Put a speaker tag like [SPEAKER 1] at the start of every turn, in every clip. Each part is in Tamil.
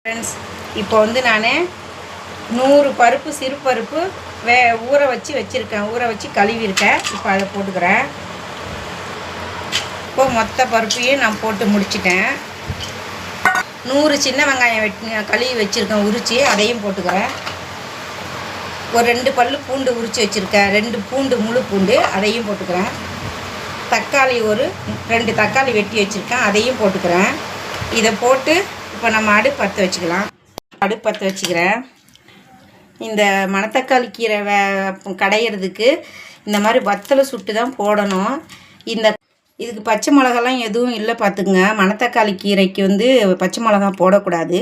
[SPEAKER 1] ஃப்ரெண்ட்ஸ், இப்போ வந்து நான் 100 பருப்பு சிறு பருப்பு ஊற வச்சுருக்கேன். ஊற வச்சு கழுவிருக்கேன். இப்போ அதை போட்டுக்கிறேன். இப்போது மொத்த பருப்பையும் நான் போட்டு முடிச்சிட்டேன். 100 சின்ன வெங்காயம் கழுவி வச்சுருக்கேன், உரித்து அதையும் போட்டுக்கிறேன். ஒரு 2 பல் பூண்டு உரித்து வச்சுருக்கேன், 2 பூண்டு முழு பூண்டு அதையும் போட்டுக்கிறேன். தக்காளி ஒரு 2 தக்காளி வெட்டி வச்சுருக்கேன், அதையும் போட்டுக்கிறேன். இதை போட்டு இப்போ நம்ம அடுப்பு பற்ற வச்சுக்கலாம். அடுப்பு பற்ற வச்சுக்கிறேன். இந்த மணத்தக்காளி கீரை கடையிறதுக்கு இந்த மாதிரி வத்தலை சுட்டு தான் போடணும். இதுக்கு பச்சை மிளகாலாம் எதுவும் இல்லை பார்த்துக்குங்க. மணத்தக்காளி கீரைக்கு வந்து பச்சை மிளகா போடக்கூடாது.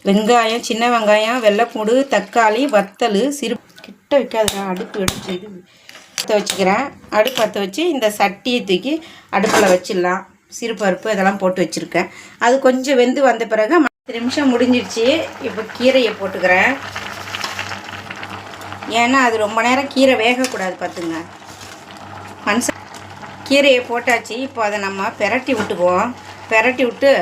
[SPEAKER 1] வெங்காயம், சின்ன வெங்காயம், வெள்ளைப்பூண்டு, தக்காளி, வத்தல் சிறு கிட்ட வைக்காதுடா, அடுப்பு எடுத்து இது பற்ற வச்சுக்கிறேன். அடுப்பு பற்ற வச்சு இந்த சட்டியை தூக்கி அடுப்பில் வச்சிடலாம். சிறு பருப்பு இதெல்லாம் போட்டு வச்சுருக்கேன். அது கொஞ்சம் வெந்து வந்த பிறகு 10 நிமிஷம் முடிஞ்சிடுச்சு. இப்போ கீரையை போட்டுக்கிறேன். ஏன்னா அது ரொம்ப நேரம் கீரை வேகக்கூடாது பார்த்துங்க. கீரையை போட்டாச்சு. இப்போ அதை நம்ம பெரட்டி விட்டுக்குவோம். பெரட்டி விட்டு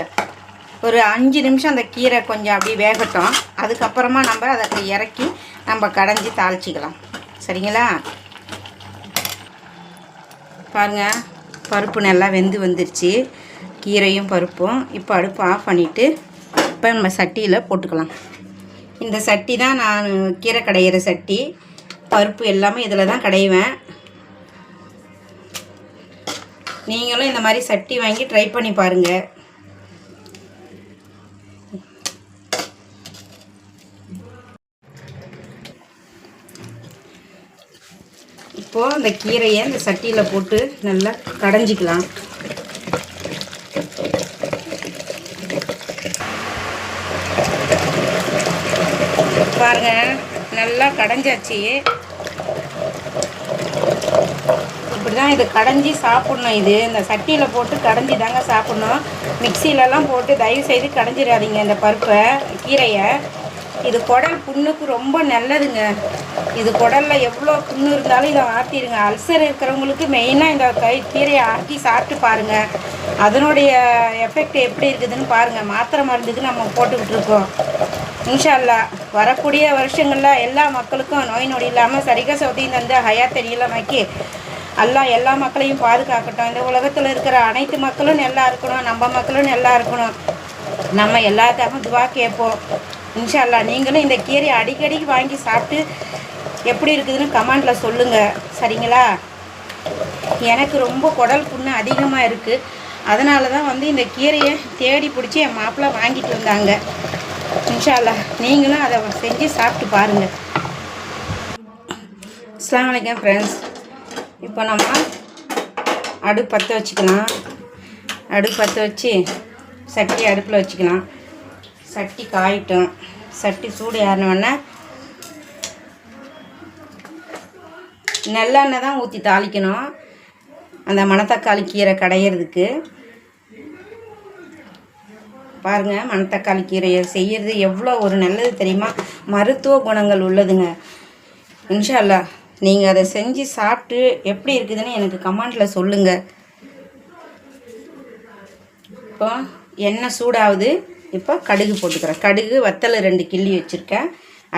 [SPEAKER 1] ஒரு 5 நிமிஷம் அந்த கீரை கொஞ்சம் அப்படியே வேகட்டும். அதுக்கப்புறமா நம்ம அதை இறக்கி நம்ம கடைஞ்சி தாளிச்சிக்கலாம். சரிங்களா? பாருங்கள், பருப்பு நல்லா வெந்து வந்துருச்சு, கீரையும் பருப்பும். இப்போ அடுப்பு ஆஃப் பண்ணிவிட்டு இப்போ நம்ம சட்டியில் போட்டுக்கலாம். இந்த சட்டி தான் நான் கீரை கடையிற சட்டி. பருப்பு எல்லாமே இதில் தான் கடைவேன். நீங்களும் இந்த மாதிரி சட்டி வாங்கி ட்ரை பண்ணி பாருங்கள். இப்போது இந்த கீரையை இந்த சட்டியில் போட்டு நல்லா கடைஞ்சிக்கலாம். பாருங்க, நல்லா கடைஞ்சாச்சு. இப்படி தான் இது கடைஞ்சி சாப்பிட்ணும். இது இந்த சட்டியில் போட்டு கடைஞ்சி தாங்க சாப்பிட்ணும். மிக்சிலெலாம் போட்டு தயவுசெய்து கடைஞ்சிடாதீங்க இந்த பருப்பை, கீரையை. இது குடல் புண்ணுக்கு ரொம்ப நல்லதுங்க. இது குடலில் எவ்வளோ புண்ணு இருந்தாலும் இதை ஆற்றிடுங்க. அல்சர் இருக்கிறவங்களுக்கு மெயினாக இந்த கீரையை ஆட்டி சாப்பிட்டு பாருங்கள். அதனுடைய எஃபெக்ட் எப்படி இருக்குதுன்னு பாருங்கள். மாத்திரை மருந்துக்கு நம்ம போட்டுக்கிட்டு இருக்கோம். இன்ஷா அல்லாஹ் வரக்கூடிய வருஷங்களில் எல்லா மக்களுக்கும் நோய் நொடி இல்லாமல் சரிக சௌத்தையும் தந்து ஹயாத்தை நீளமாக்கி அல்லாஹ் எல்லா மக்களையும் பாதுகாக்கட்டும். இந்த உலகத்தில் இருக்கிற அனைத்து மக்களும் நல்லா இருக்கணும், நம்ம மக்களும் நல்லா இருக்கணும். நம்ம எல்லாத்துக்கும் துவா கேட்போம். இன்ஷா அல்லாஹ் நீங்களும் இந்த கீரையை அடிக்கடிக்கு வாங்கி சாப்பிட்டு எப்படி இருக்குதுன்னு கமெண்டில் சொல்லுங்கள். சரிங்களா? எனக்கு ரொம்ப குடல் புண்ணு அதிகமாக இருக்குது. அதனால தான் வந்து இந்த கீரையை தேடி பிடிச்சி என் மாப்பிள்ளை வாங்கிட்டு வந்தாங்க. இன்ஷா அல்லாஹ் நீங்களும் அதை செஞ்சு சாப்பிட்டு பாருங்கள். அஸ்ஸலாமு அலைக்கும் ஃப்ரெண்ட்ஸ். இப்போ நம்ம அடுப்பு பற்ற வச்சுக்கலாம். அடுப்பு பற்ற வச்சு சட்டி அடுப்பில் வச்சுக்கலாம். சட்டி காயிட்டும். சட்டி சூடு ஏறினோடனே நல்லெண்ணெய் தான் ஊற்றி தாளிக்கணும் அந்த மணத்தக்காளி கீரை கடையிறதுக்கு. பாருங்கள், மணத்தக்காளி கீரையை செய்கிறது எவ்வளோ ஒரு நல்லது தெரியுமா? மருத்துவ குணங்கள் உள்ளதுங்க. இன்ஷா அல்லாஹ் நீங்கள் அதை செஞ்சு சாப்பிட்டு எப்படி இருக்குதுன்னு எனக்கு கமெண்டில் சொல்லுங்கள். இப்போ எண்ணெய் சூடாகுது. இப்போ கடுகு போட்டுக்கிறேன். கடுகு, வத்தல் 2 கிள்ளி வச்சுருக்கேன்,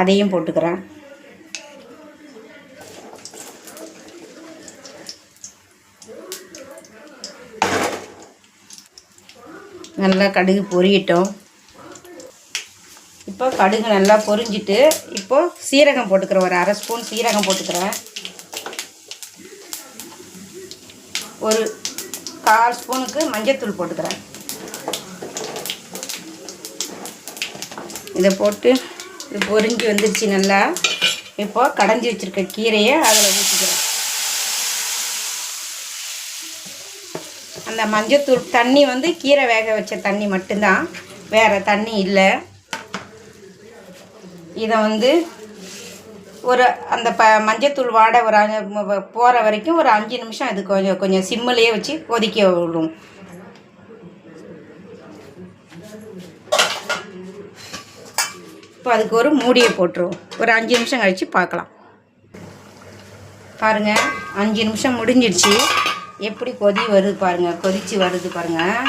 [SPEAKER 1] அதையும் போட்டுக்கிறேன். நல்லா கடுகு பொரியட்டும். இப்போ கடுகு நல்லா பொரிஞ்சிட்டு இப்போது சீரகம் போட்டுக்கிறேன். ஒரு 1/2 ஸ்பூன் சீரகம் போட்டுக்கிறேன். ஒரு 1/4 ஸ்பூனுக்கு மஞ்சத்தூள் போட்டுக்கிறேன். இதை போட்டு இது பொரிஞ்சு வந்துருச்சு நல்லா. இப்போது கடைஞ்சி வச்சுருக்க கீரையை அதில் ஊற்றிக்கிறேன். அந்த மஞ்சத்தூள் தண்ணி வந்து கீரை வேக வச்ச தண்ணி மட்டும்தான், வேறு தண்ணி இல்லை. இதை வந்து ஒரு அந்த மஞ்சத்தூள் வாடை போகிற வரைக்கும் ஒரு 5 நிமிஷம் இது கொஞ்சம் சிம்மிலேயே வச்சு கொதிக்க விடும். இப்போ அதுக்கு ஒரு மூடியை போட்டுருவோம். ஒரு 5 நிமிஷம் கழித்து பார்க்கலாம். பாருங்கள், 5 நிமிஷம் முடிஞ்சிடுச்சு. எப்படி கொதி வருது பாருங்கள், கொதித்து வருது பாருங்கள்.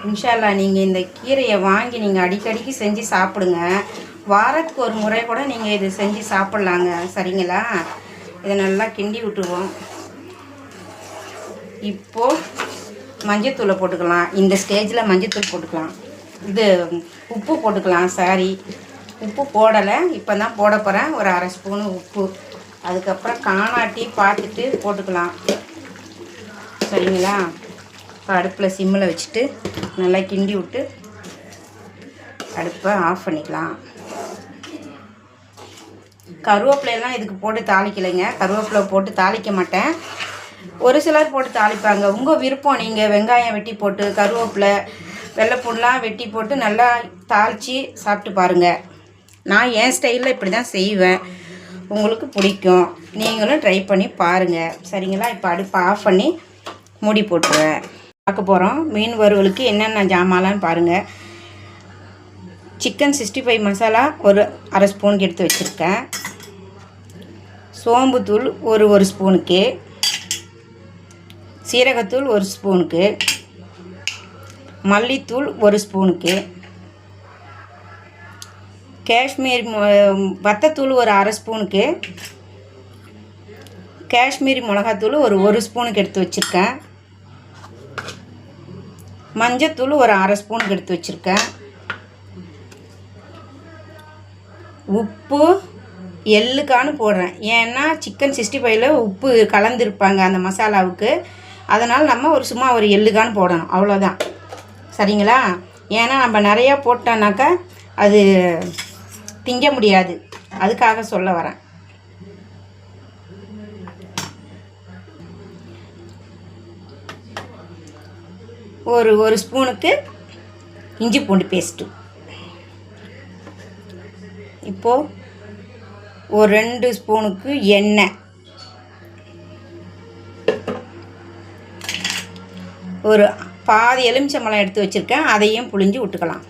[SPEAKER 1] இன்ஷா அல்லாஹ் நீங்கள் இந்த கீரையை வாங்கி நீங்கள் அடிக்கடிக்கு செஞ்சு சாப்பிடுங்க. வாரத்துக்கு ஒரு முறை கூட நீங்கள் இது செஞ்சு சாப்பிட்லாங்க. சரிங்களா? இதை நல்லா கிண்டி விட்டுருவோம். இப்போது மஞ்சத்தூளை போட்டுக்கலாம். இந்த ஸ்டேஜில் மஞ்சத்தூள் போட்டுக்கலாம். இது உப்பு போட்டுக்கலாம். சாரி, உப்பு போடலை, இப்போ தான் போட போகிறேன். ஒரு அரை ஸ்பூனு உப்பு. அதுக்கப்புறம் காணாட்டி பார்த்துட்டு போட்டுக்கலாம். சரிங்களா? இப்போ அடுப்பில் சிம்மில் வச்சுட்டு நல்லா கிண்டி விட்டு அடுப்பை ஆஃப் பண்ணிக்கலாம். கருவேப்பிலையெல்லாம் இதுக்கு போட்டு தாளிக்கலைங்க. கருவேப்பிலை போட்டு தாளிக்க மாட்டேன். ஒரு சிலர் போட்டு தாளிப்பாங்க. உங்கள் விருப்பம். நீங்கள் வெங்காயம் வெட்டி போட்டு கருவேப்பிலை வெள்ளைப்பூண்டுலாம் வெட்டி போட்டு நல்லா தாளித்து சாப்பிட்டு பாருங்கள். நான் என் ஸ்டைலில் இப்படி தான் செய்வேன். உங்களுக்கு பிடிக்கும். நீங்களும் ட்ரை பண்ணி பாருங்கள். சரிங்களா? இப்போ அடுப்பை ஆஃப் பண்ணி மூடி போட்டுருவேன். பார்க்க போகிறோம் மீன் வறுவலுக்கு என்னென்ன ஜாமான்லான்னு பாருங்கள். சிக்கன் 65 மசாலா ஒரு அரை ஸ்பூனுக்கு எடுத்து வச்சுருக்கேன். சோம்புத்தூள் ஒரு ஸ்பூனுக்கு, சீரகத்தூள் 1 ஸ்பூனுக்கு, மல்லித்தூள் 1 ஸ்பூனுக்கு, காஷ்மீர் வத்தத்தூள் ஒரு அரை ஸ்பூனுக்கு, காஷ்மீரி மிளகாத்தூள் ஒரு ஸ்பூனுக்கு எடுத்து வச்சுருக்கேன். மஞ்சத்தூள் ஒரு அரை ஸ்பூனுக்கு எடுத்து வச்சுருக்கேன். உப்பு எள்ளுக்கானு போடுறேன். ஏன்னா சிக்கன் 65ல் உப்பு கலந்துருப்பாங்க அந்த மசாலாவுக்கு. அதனால் நம்ம சும்மா ஒரு எள்ளுக்கானு போடணும், அவ்வளோதான். சரிங்களா? ஏன்னா நம்ம நிறையா போட்டோன்னாக்கா அது திங்க முடியாது. அதுக்காக சொல்ல வரேன். ஒரு ஸ்பூனுக்கு இஞ்சி பூண்டு பேஸ்ட்டு. இப்போது ஒரு 2 ஸ்பூனுக்கு எண்ணெய், ஒரு பாதி எலுமிச்சம்பழம் எடுத்து வச்சுருக்கேன். அதையும் புழிஞ்சு விட்டுக்கலாம்.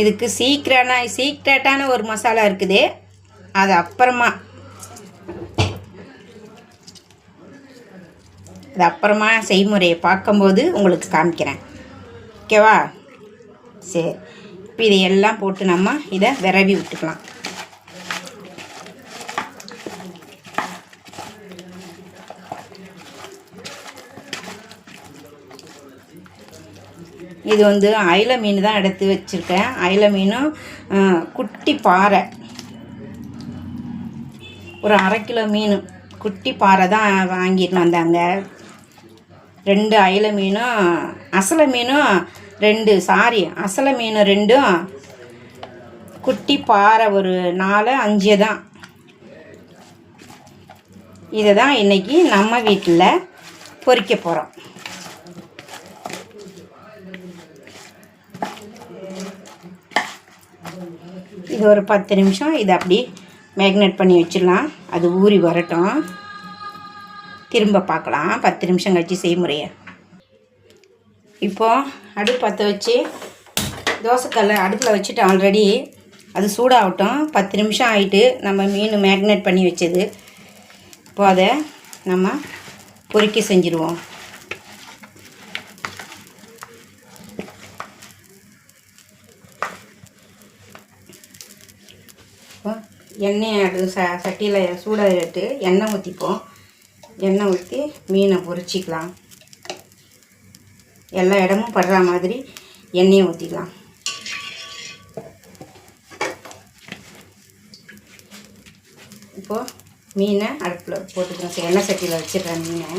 [SPEAKER 1] இதுக்கு சீக்ரெட்டான ஒரு மசாலா இருக்குது. அது அப்புறமா செய்முறையை பார்க்கும்போது உங்களுக்கு காமிக்கிறேன். ஓகேவா? சரி, இப்போ இதையெல்லாம் போட்டு நம்ம இதை விரவி விட்டுக்கலாம். இது அயில மீன் தான் எடுத்து வச்சுருக்கேன். அயில மீனும் குட்டி பாறை, ஒரு 1/2 கிலோ மீன் குட்டி பாறை தான் வாங்கிட்டு வந்தாங்க. 2 அயில மீனும் அசலை மீனும் 2, அசலை மீன் 2, குட்டி பாறை ஒரு 4, 5 தான். இதை தான் இன்றைக்கி நம்ம வீட்டில் பொரிக்க போகிறோம். இது ஒரு 10 நிமிஷம் இதை அப்படி மேக்னேட் பண்ணி வச்சிடலாம். அது ஊறி வரட்டும். திரும்ப பார்க்கலாம் 10 நிமிஷம் கழிச்சு செய்முறையை. இப்போது அடுப்பு பற்ற வச்சு தோசைக்கல்லை அடுப்பில் வச்சுட்டு ஆல்ரெடி அது சூடாகட்டும். 10 நிமிஷம் ஆகிட்டு நம்ம மீன் மேக்னேட் பண்ணி வச்சது. இப்போ அதை நம்ம பொரிக்க செஞ்சுருவோம். எண்ணெய் சட்டியில் சூடாகிட்டு எண்ணெய் ஊற்றிப்போம். எண்ணெய் ஊற்றி மீனை பொரிச்சிக்கலாம். எல்லா இடமும் படுற மாதிரி எண்ணெயை ஊற்றிக்கலாம். இப்போது மீனை அடுப்பில் போட்டுக்கிறேன். எண்ணெய் சட்டியில் வச்சிடுறேன் மீனை.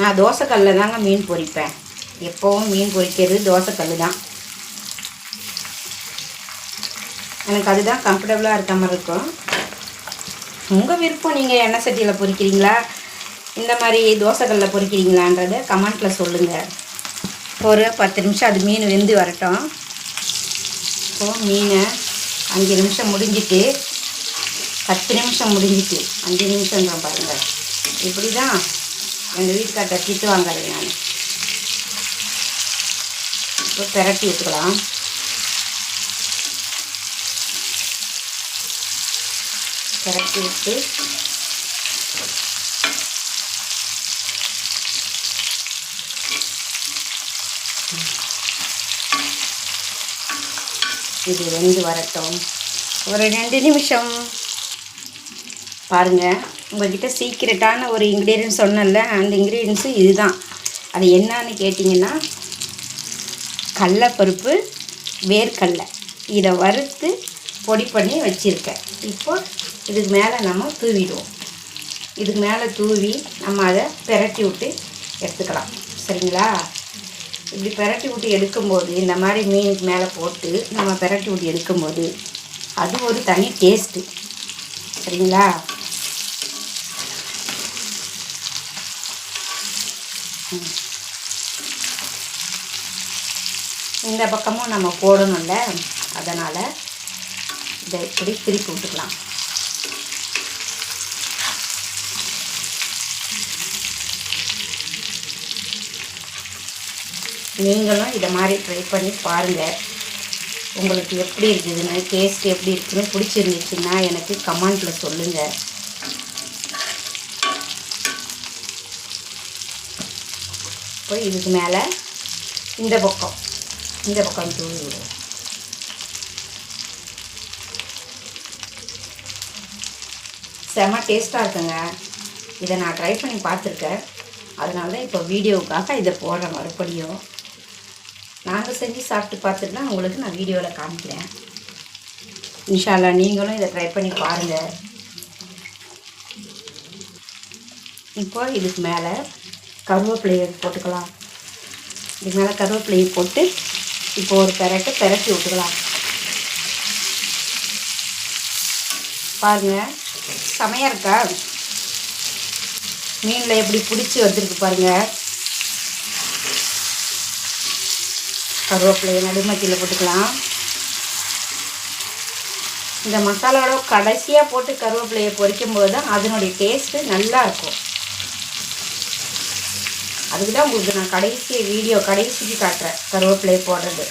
[SPEAKER 1] நான் தோசைக்கல்லில் தாங்க மீன் பொரிப்பேன். எப்போவும் மீன் பொரிக்கிறது தோசைக்கல் தான். எனக்கு அதுதான் கம்ஃபர்டபுளாக இருக்க மாதிரி இருக்கும். உங்கள் விருப்பம். நீங்கள் எண்ணெய் சட்டியில் பொரிக்கிறீங்களா, இந்த மாதிரி தோசைக்கல்லில் பொரிக்கிறீங்களான்றதை கமெண்ட்டில் சொல்லுங்கள். ஒரு 10 நிமிஷம் அது மீன் வெந்து வரட்டும். இப்போது மீனை 5 நிமிஷம் முடிஞ்சிட்டு 10 நிமிஷம் முடிஞ்சிட்டு 5 நிமிஷம் தான் பாருங்கள். இப்படி தான் எங்கள் வீட்டுக்கார்ட்ட திட்டுவாங்க. நான் இப்போ பிரட்டி விட்டுக்கலாம். பிரட்டி விட்டு இது வெந்து வரட்டும் ஒரு 2 நிமிஷம். பாருங்கள், உங்கள்கிட்ட சீக்ரெட்டான ஒரு இன்க்ரீடியன்ஸ் சொன்னல, அந்த இன்க்ரீடியன்ஸு இதுதான். அது என்னன்னு கேட்டிங்கன்னா கடலைப்பருப்பு, வேர்க்கடலை, இதை வறுத்து பொடி பண்ணி வச்சுருக்கேன். இப்போ இதுக்கு மேலே நம்ம தூவிடுவோம். இதுக்கு மேலே தூவி நம்ம அதை பிரட்டி விட்டு எடுத்துக்கலாம். சரிங்களா? இப்படி பிரட்டி விட்டு எடுக்கும்போது இந்த மாதிரி மீனுக்கு மேலே போட்டு நம்ம பிரட்டி விட்டு எடுக்கும்போது அது ஒரு தனி டேஸ்ட்டு. சரிங்களா? இந்த பக்கமும் நம்ம போடணும்ல, அதனால் இதை இப்படி திருப்பி விட்டுக்கலாம். நீங்களும் இதை மாதிரி ட்ரை பண்ணி பாருங்கள். உங்களுக்கு எப்படி இருக்குதுன்னு, டேஸ்ட் எப்படி இருக்குதுன்னு பிடிச்சிருந்துச்சுன்னா எனக்கு கமெண்ட்டில் சொல்லுங்கள். இப்போ இதுக்கு மேலே இந்த பக்கம் தூவி விடுவோம். செம்ம டேஸ்ட்டாக இருக்குங்க. இதை நான் ட்ரை பண்ணி பார்த்துருக்கேன். அதனால தான் இப்போ வீடியோவுக்காக இதை போடுறேன். மறுபடியும் நாங்கள் செஞ்சு சாப்பிட்டு பார்த்துட்டு தான் உங்களுக்கு நான் வீடியோவில் காமிக்கிறேன். இன்ஷா அல்லாஹ் நீங்களும் இதை ட்ரை பண்ணி பாருங்கள். இப்போ இதுக்கு மேலே கருவேப்பிலையை போட்டுக்கலாம். இதுக்கு மேலே கருவேப்பிலையை போட்டு இப்போ ஒரு பிரட்டி விட்டுக்கலாம். பாருங்கள், செமையாக இருக்கா? மீனில் எப்படி பிடிச்சி வந்திருக்கு பாருங்கள். கருவேப்பிலையை நடுமத்தியில் போட்டுக்கலாம். இந்த மசாலாவோட கடைசியாக போட்டு கருவேப்பிலையை பொரிக்கும்போது தான் அதனுடைய டேஸ்ட்டு நல்லா இருக்கும். அதுக்கு தான் உங்களுக்கு நான் கடைசிக்கு காட்டுறேன் கருவேப்பிலையை போடுறது.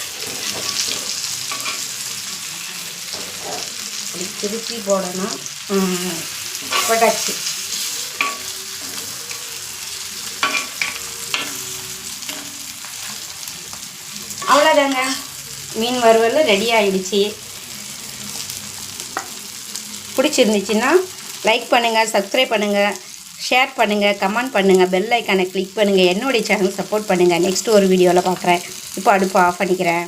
[SPEAKER 1] அப்படி திருப்பி போடணும். போட்டாச்சு. அவ்வளோதாங்க, மீன் வறுவல் ரெடி ஆகிடுச்சு. பிடிச்சிருந்துச்சுன்னா லைக் பண்ணுங்கள், சப்ஸ்கிரைப் பண்ணுங்கள், ஷேர் பண்ணுங்கள், கமெண்ட் பண்ணுங்கள், பெல் ஐக்கானை கிளிக் பண்ணுங்கள். என்னுடைய சேனல் சப்போர்ட் பண்ணுங்கள். நெக்ஸ்ட் ஒரு வீடியோவில் பார்க்குறேன். இப்போ அடுப்பு ஆஃப் பண்ணிக்கிறேன்.